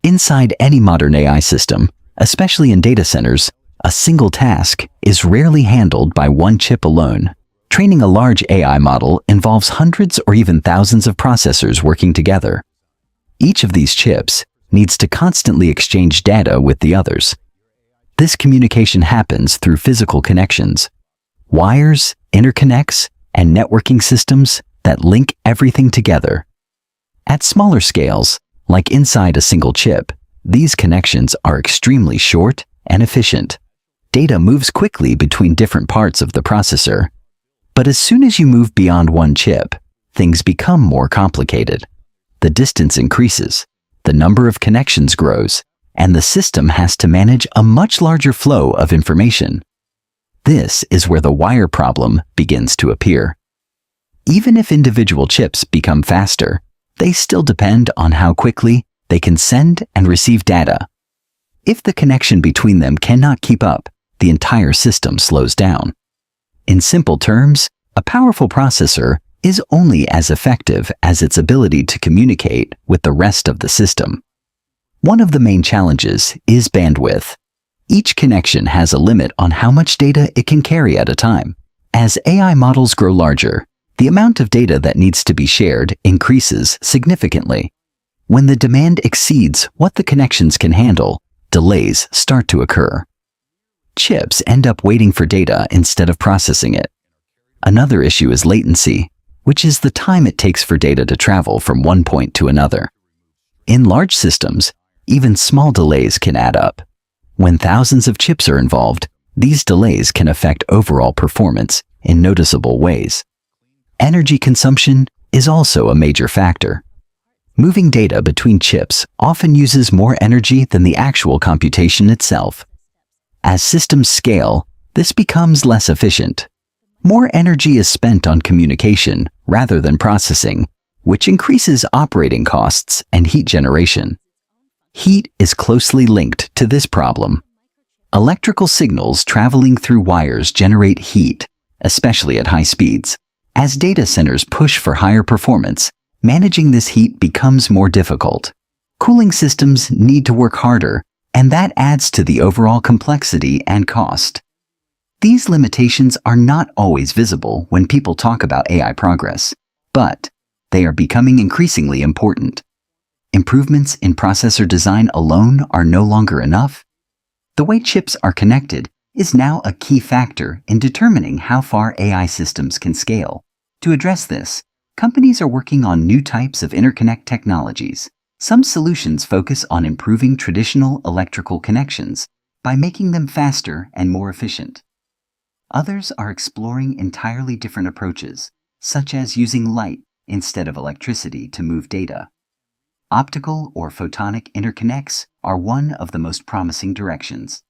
Inside any modern AI system, especially in data centers, a single task is rarely handled by one chip alone. Training a large AI model involves hundreds or even thousands of processors working together. Each of these chips needs to constantly exchange data with the others. This communication happens through physical connections, wires, interconnects, and networking systems that link everything together. At smaller scales, like inside a single chip, these connections are extremely short and efficient. Data moves quickly between different parts of the processor. But as soon as you move beyond one chip, things become more complicated. The distance increases, the number of connections grows, and the system has to manage a much larger flow of information. This is where the wire problem begins to appear. Even if individual chips become faster, they still depend on how quickly they can send and receive data. If the connection between them cannot keep up, the entire system slows down. In simple terms, a powerful processor is only as effective as its ability to communicate with the rest of the system. One of the main challenges is bandwidth. Each connection has a limit on how much data it can carry at a time. As AI models grow larger, the amount of data that needs to be shared increases significantly. When the demand exceeds what the connections can handle, delays start to occur. Chips end up waiting for data instead of processing it. Another issue is latency, which is the time it takes for data to travel from one point to another. In large systems, even small delays can add up. When thousands of chips are involved, these delays can affect overall performance in noticeable ways. Energy consumption is also a major factor. Moving data between chips often uses more energy than the actual computation itself. As systems scale, this becomes less efficient. More energy is spent on communication rather than processing, which increases operating costs and heat generation. Heat is closely linked to this problem. Electrical signals traveling through wires generate heat, especially at high speeds. As data centers push for higher performance, managing this heat becomes more difficult. Cooling systems need to work harder, and that adds to the overall complexity and cost. These limitations are not always visible when people talk about AI progress, but they are becoming increasingly important. Improvements in processor design alone are no longer enough. The way chips are connected is now a key factor in determining how far AI systems can scale. To address this, companies are working on new types of interconnect technologies. Some solutions focus on improving traditional electrical connections by making them faster and more efficient. Others are exploring entirely different approaches, such as using light instead of electricity to move data. Optical or photonic interconnects are one of the most promising directions.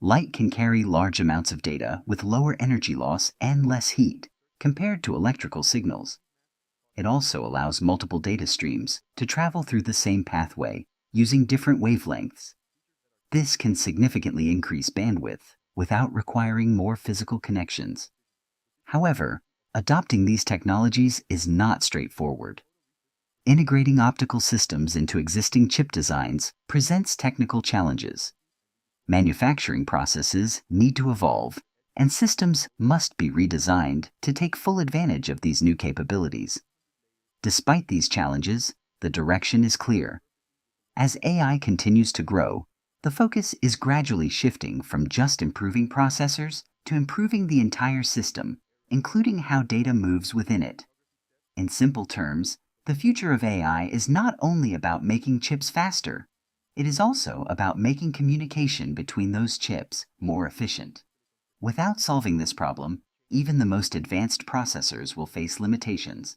Light can carry large amounts of data with lower energy loss and less heat compared to electrical signals. It also allows multiple data streams to travel through the same pathway using different wavelengths. This can significantly increase bandwidth without requiring more physical connections. However, adopting these technologies is not straightforward. Integrating optical systems into existing chip designs presents technical challenges. Manufacturing processes need to evolve, and systems must be redesigned to take full advantage of these new capabilities. Despite these challenges, the direction is clear. As AI continues to grow, the focus is gradually shifting from just improving processors to improving the entire system, including how data moves within it. In simple terms, the future of AI is not only about making chips faster, it is also about making communication between those chips more efficient. Without solving this problem, even the most advanced processors will face limitations.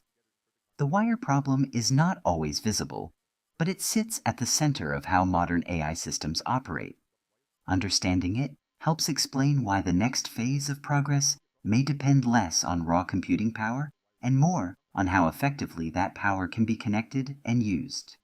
The wire problem is not always visible, but it sits at the center of how modern AI systems operate. Understanding it helps explain why the next phase of progress may depend less on raw computing power and more on how effectively that power can be connected and used.